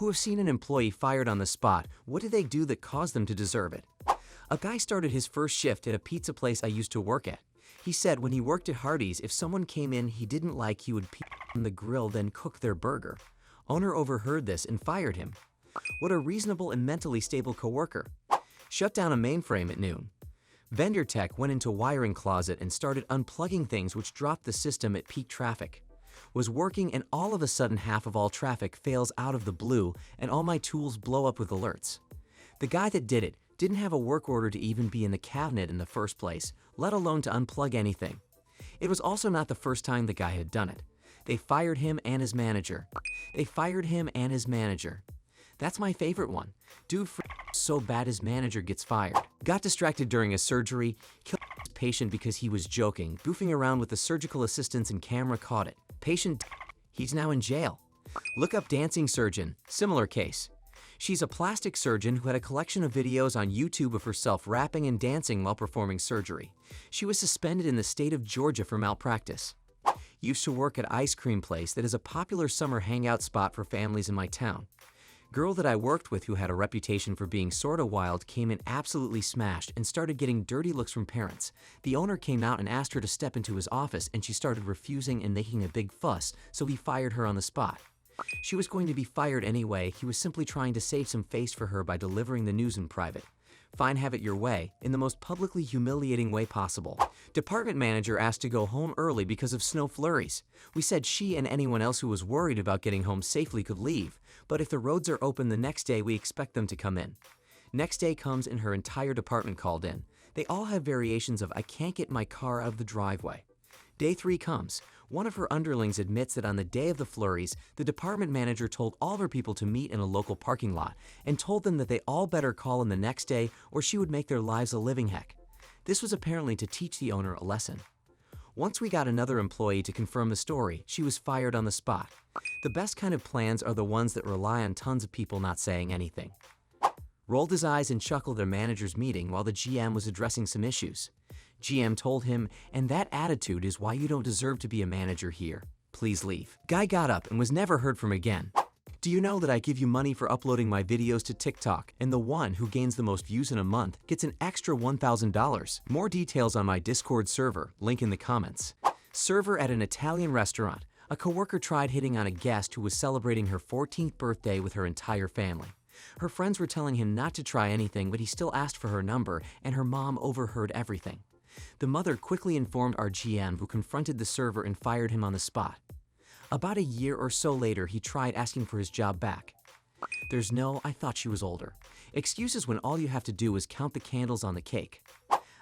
who have seen an employee fired on the spot. What did they do that caused them to deserve it? A guy started his first shift at a pizza place I used to work at. He said when he worked at Hardee's, if someone came in he didn't like, he would pee on the grill, then cook their burger. Owner overheard this and fired him. What a reasonable and mentally stable coworker. Shut down a mainframe at noon. Vendor tech went into wiring closet and started unplugging things, which dropped the system at peak traffic. Was working and all of a sudden half of all traffic fails out of the blue and all my tools blow up with alerts. The guy that did it didn't have a work order to even be in the cabinet in the first place, let alone to unplug anything. It was also not the first time the guy had done it. They fired him and his manager. They fired him and his manager. That's my favorite one. Dude so bad his manager gets fired. Got distracted during a surgery, killed his patient because he was joking, goofing around with the surgical assistants and camera caught it. Patient, he's now in jail. Look up dancing surgeon, similar case. She's a plastic surgeon who had a collection of videos on YouTube of herself rapping and dancing while performing surgery. She was suspended in the state of Georgia for malpractice. Used to work at ice cream place that is a popular summer hangout spot for families in my town. Girl that I worked with who had a reputation for being sorta wild came in absolutely smashed and started getting dirty looks from parents. The owner came out and asked her to step into his office and she started refusing and making a big fuss, so he fired her on the spot. She was going to be fired anyway, he was simply trying to save some face for her by delivering the news in private. Fine, have it your way, in the most publicly humiliating way possible. Department manager asked to go home early because of snow flurries. We said she and anyone else who was worried about getting home safely could leave, but if the roads are open the next day we expect them to come in. Next day comes and her entire department called in. They all have variations of I can't get my car out of the driveway. Day 3 comes. One of her underlings admits that on the day of the flurries, the department manager told all of her people to meet in a local parking lot and told them that they all better call in the next day or she would make their lives a living heck. This was apparently to teach the owner a lesson. Once we got another employee to confirm the story, she was fired on the spot. The best kind of plans are the ones that rely on tons of people not saying anything. Rolled his eyes and chuckled at a manager's meeting while the GM was addressing some issues. GM told him, and that attitude is why you don't deserve to be a manager here. Please leave. Guy got up and was never heard from again. Do you know that I give you money for uploading my videos to TikTok, and the one who gains the most views in a month gets an extra $1,000? More details on my Discord server, link in the comments. Server at an Italian restaurant. A coworker tried hitting on a guest who was celebrating her 14th birthday with her entire family. Her friends were telling him not to try anything, but he still asked for her number, and her mom overheard everything. The mother quickly informed our GM, who confronted the server and fired him on the spot. About a year or so later, he tried asking for his job back. There's no, I thought she was older. Excuses when all you have to do is count the candles on the cake.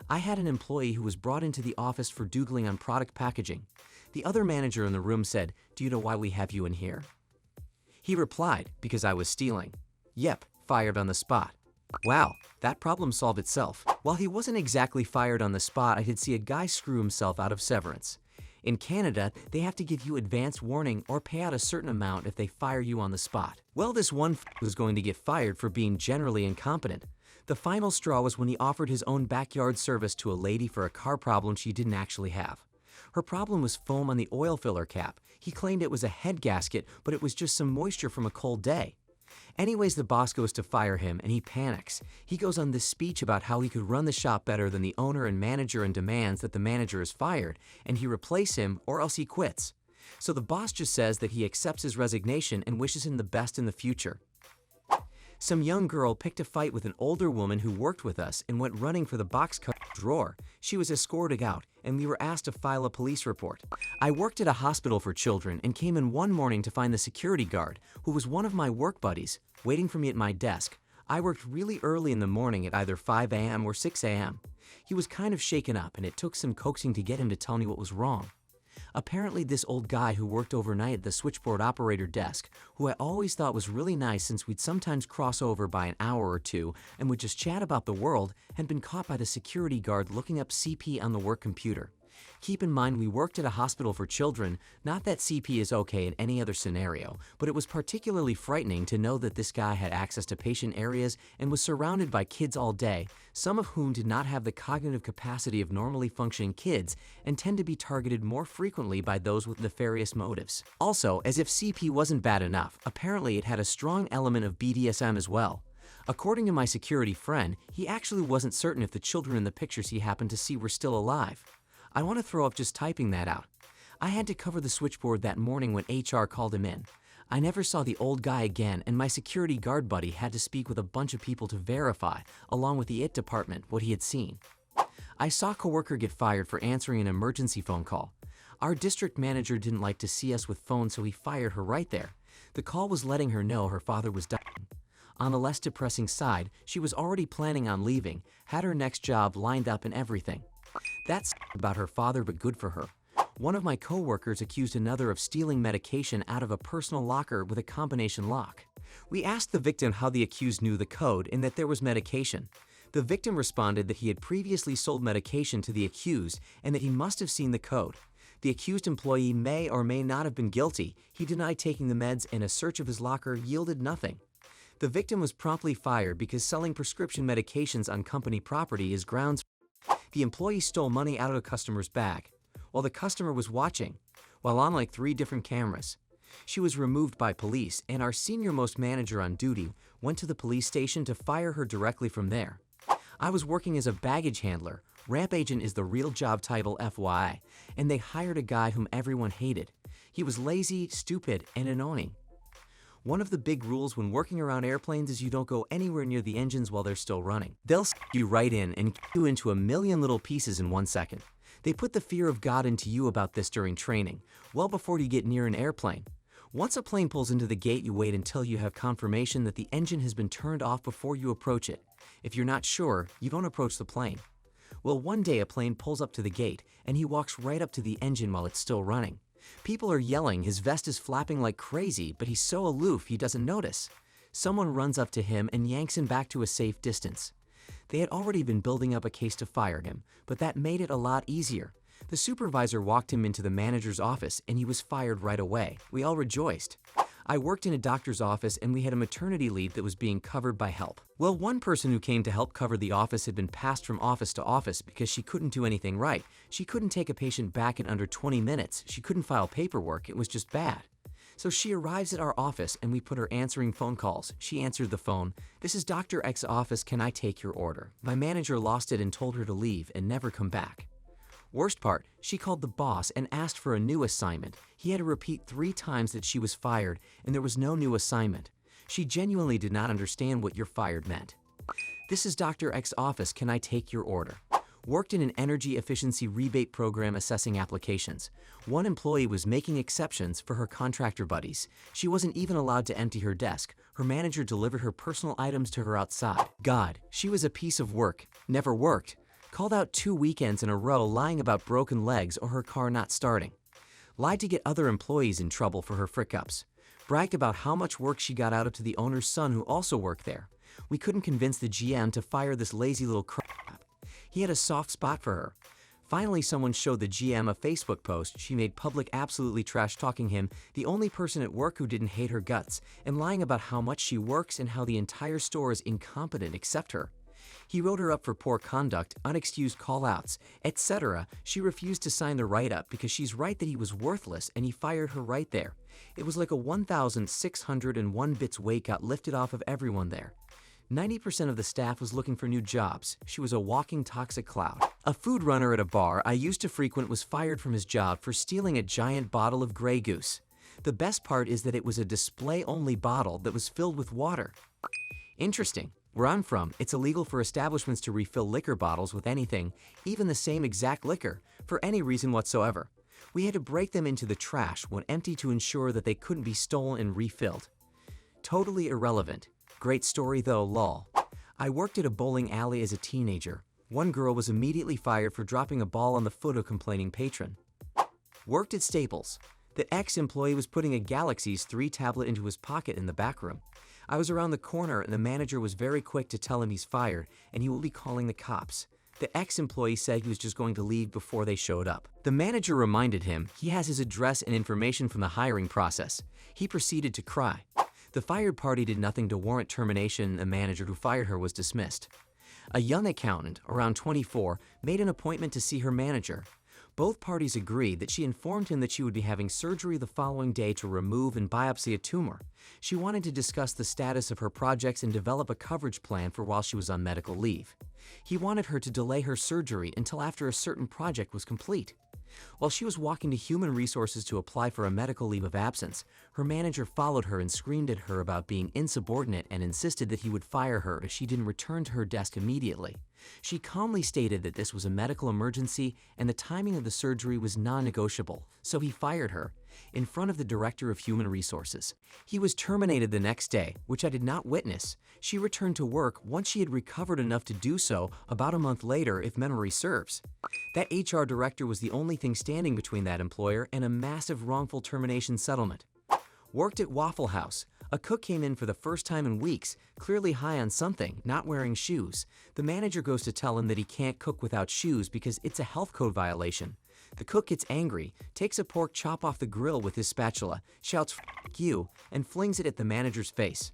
I had an employee who was brought into the office for doodling on product packaging. The other manager in the room said, "Do you know why we have you in here?" He replied, "Because I was stealing." Yep, fired on the spot. Wow, that problem solved itself. While he wasn't exactly fired on the spot, I did see a guy screw himself out of severance. In Canada, they have to give you advance warning or pay out a certain amount if they fire you on the spot. Well, this one was going to get fired for being generally incompetent. The final straw was when he offered his own backyard service to a lady for a car problem she didn't actually have. Her problem was foam on the oil filler cap. He claimed it was a head gasket, but it was just some moisture from a cold day. Anyways, the boss goes to fire him and he panics. He goes on this speech about how he could run the shop better than the owner and manager and demands that the manager is fired and he replace him or else he quits. So the boss just says that he accepts his resignation and wishes him the best in the future. Some young girl picked a fight with an older woman who worked with us and went running for the boxcar drawer. She was escorted out and we were asked to file a police report. I worked at a hospital for children and came in one morning to find the security guard, who was one of my work buddies, waiting for me at my desk. I worked really early in the morning at either 5 a.m. or 6 a.m. He was kind of shaken up and it took some coaxing to get him to tell me what was wrong. Apparently this old guy who worked overnight at the switchboard operator desk, who I always thought was really nice since we'd sometimes cross over by an hour or two and would just chat about the world, had been caught by the security guard looking up CP on the work computer. Keep in mind we worked at a hospital for children, not that CP is okay in any other scenario, but it was particularly frightening to know that this guy had access to patient areas and was surrounded by kids all day, some of whom did not have the cognitive capacity of normally functioning kids and tend to be targeted more frequently by those with nefarious motives. Also, as if CP wasn't bad enough, apparently it had a strong element of BDSM as well. According to my security friend, he actually wasn't certain if the children in the pictures he happened to see were still alive. I want to throw up just typing that out. I had to cover the switchboard that morning when HR called him in. I never saw the old guy again, and my security guard buddy had to speak with a bunch of people to verify, along with the IT department, what he had seen. I saw a coworker get fired for answering an emergency phone call. Our district manager didn't like to see us with phones, so he fired her right there. The call was letting her know her father was dying. On the less depressing side, she was already planning on leaving, had her next job lined up and everything. That's about her father, but good for her. One of my coworkers accused another of stealing medication out of a personal locker with a combination lock. We asked the victim how the accused knew the code and that there was medication. The victim responded that he had previously sold medication to the accused and that he must have seen the code. The accused employee may or may not have been guilty. He denied taking the meds, and a search of his locker yielded nothing. The victim was promptly fired because selling prescription medications on company property is grounds. The employee stole money out of a customer's bag, while the customer was watching, while on like 3 different cameras. She was removed by police, and our senior-most manager on duty went to the police station to fire her directly from there. I was working as a baggage handler. Ramp agent is the real job title, FYI, and they hired a guy whom everyone hated. He was lazy, stupid, and annoying. One of the big rules when working around airplanes is you don't go anywhere near the engines while they're still running. They'll stick you right in and cut you into a million little pieces in 1 second. They put the fear of God into you about this during training, well before you get near an airplane. Once a plane pulls into the gate, you wait until you have confirmation that the engine has been turned off before you approach it. If you're not sure, you don't approach the plane. Well, one day a plane pulls up to the gate, and he walks right up to the engine while it's still running. People are yelling, his vest is flapping like crazy, but he's so aloof he doesn't notice. Someone runs up to him and yanks him back to a safe distance. They had already been building up a case to fire him, but that made it a lot easier. The supervisor walked him into the manager's office and he was fired right away. We all rejoiced. I worked in a doctor's office and we had a maternity leave that was being covered by help. Well, one person who came to help cover the office had been passed from office to office because she couldn't do anything right. She couldn't take a patient back in under 20 minutes. She couldn't file paperwork. It was just bad. So she arrives at our office and we put her answering phone calls. She answered the phone. "This is Dr. X's office. Can I take your order?" My manager lost it and told her to leave and never come back. Worst part, she called the boss and asked for a new assignment. He had to repeat 3 times that she was fired and there was no new assignment. She genuinely did not understand what "you're fired" meant. "This is Dr. X's office. Can I take your order?" Worked in an energy efficiency rebate program assessing applications. One employee was making exceptions for her contractor buddies. She wasn't even allowed to empty her desk. Her manager delivered her personal items to her outside. God, she was a piece of work. Never worked. Called out 2 weekends in a row lying about broken legs or her car not starting. Lied to get other employees in trouble for her frick-ups. Bragged about how much work she got out of to the owner's son who also worked there. We couldn't convince the GM to fire this lazy little crap. He had a soft spot for her. Finally, someone showed the GM a Facebook post she made public absolutely trash-talking him, the only person at work who didn't hate her guts, and lying about how much she works and how the entire store is incompetent except her. He wrote her up for poor conduct, unexcused call-outs, etc. She refused to sign the write-up because she's right that he was worthless and he fired her right there. It was like a 1,601 bits weight got lifted off of everyone there. 90% of the staff was looking for new jobs. She was a walking toxic cloud. A food runner at a bar I used to frequent was fired from his job for stealing a giant bottle of Grey Goose. The best part is that it was a display-only bottle that was filled with water. Interesting. Where I'm from, it's illegal for establishments to refill liquor bottles with anything, even the same exact liquor, for any reason whatsoever. We had to break them into the trash when empty to ensure that they couldn't be stolen and refilled. Totally irrelevant. Great story though, lol. I worked at a bowling alley as a teenager. One girl was immediately fired for dropping a ball on the foot of a complaining patron. Worked at Staples. The ex-employee was putting a Galaxy's 3 tablet into his pocket in the back room. I was around the corner and the manager was very quick to tell him he's fired and he will be calling the cops. The ex-employee said he was just going to leave before they showed up. The manager reminded him he has his address and information from the hiring process. He proceeded to cry. The fired party did nothing to warrant termination. The manager who fired her was dismissed. A young accountant, around 24, made an appointment to see her manager. Both parties agreed that she informed him that she would be having surgery the following day to remove and biopsy a tumor. She wanted to discuss the status of her projects and develop a coverage plan for while she was on medical leave. He wanted her to delay her surgery until after a certain project was complete. While she was walking to Human Resources to apply for a medical leave of absence, her manager followed her and screamed at her about being insubordinate and insisted that he would fire her if she didn't return to her desk immediately. She calmly stated that this was a medical emergency and the timing of the surgery was non-negotiable, so he fired her in front of the Director of Human Resources. He was terminated the next day, which I did not witness. She returned to work once she had recovered enough to do so about a month later, if memory serves. That HR director was the only thing standing between that employer and a massive wrongful termination settlement. Worked at Waffle House. A cook came in for the first time in weeks, clearly high on something, not wearing shoes. The manager goes to tell him that he can't cook without shoes because it's a health code violation. The cook gets angry, takes a pork chop off the grill with his spatula, shouts "F*** you," and flings it at the manager's face.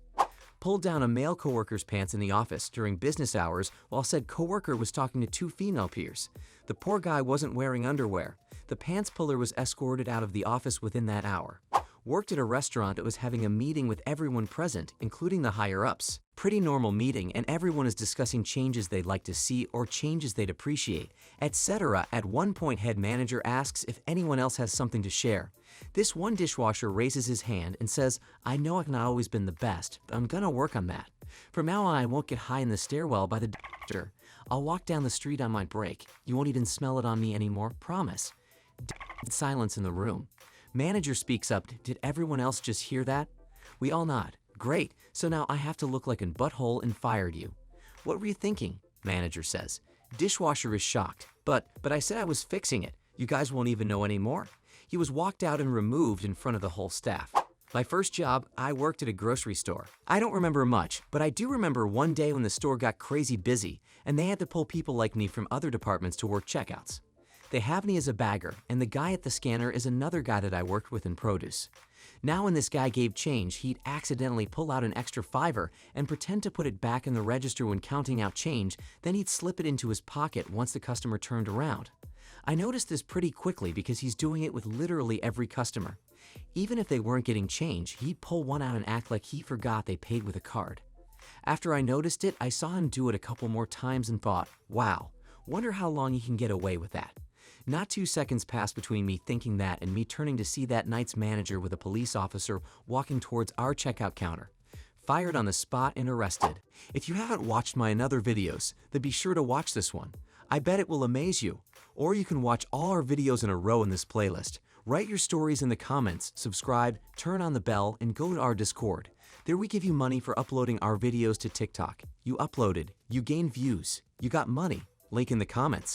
Pulled down a male coworker's pants in the office during business hours while said coworker was talking to two female peers. The poor guy wasn't wearing underwear. The pants puller was escorted out of the office within that hour. Worked at a restaurant that was having a meeting with everyone present, including the higher-ups. Pretty normal meeting, and everyone is discussing changes they'd like to see or changes they'd appreciate, etc. At one point, head manager asks if anyone else has something to share. This one dishwasher raises his hand and says, "I know I've not always been the best, but I'm gonna work on that. From now on, I won't get high in the stairwell by the doctor. I'll walk down the street on my break. You won't even smell it on me anymore, promise." Silence in the room. Manager speaks up. "Did everyone else just hear that?" We all nod. "Great, so now I have to look like a butthole and fired you." "What were you thinking?" Manager says. Dishwasher is shocked. But I said I was fixing it. You guys won't even know anymore." He was walked out and removed in front of the whole staff. My first job, I worked at a grocery store. I don't remember much, but I do remember one day when the store got crazy busy and they had to pull people like me from other departments to work checkouts. They have me as a bagger, and the guy at the scanner is another guy that I worked with in produce. Now when this guy gave change, he'd accidentally pull out an extra $5 and pretend to put it back in the register when counting out change, then he'd slip it into his pocket once the customer turned around. I noticed this pretty quickly because he's doing it with literally every customer. Even if they weren't getting change, he'd pull one out and act like he forgot they paid with a card. After I noticed it, I saw him do it a couple more times and thought, wow, wonder how long he can get away with that. Not 2 seconds passed between me thinking that and me turning to see that night's manager with a police officer walking towards our checkout counter. Fired on the spot and arrested. If you haven't watched my other videos, then be sure to watch this one. I bet it will amaze you. Or you can watch all our videos in a row in this playlist. Write your stories in the comments, subscribe, turn on the bell, and go to our Discord. There we give you money for uploading our videos to TikTok. You uploaded, you gained views, you got money. Link in the comments.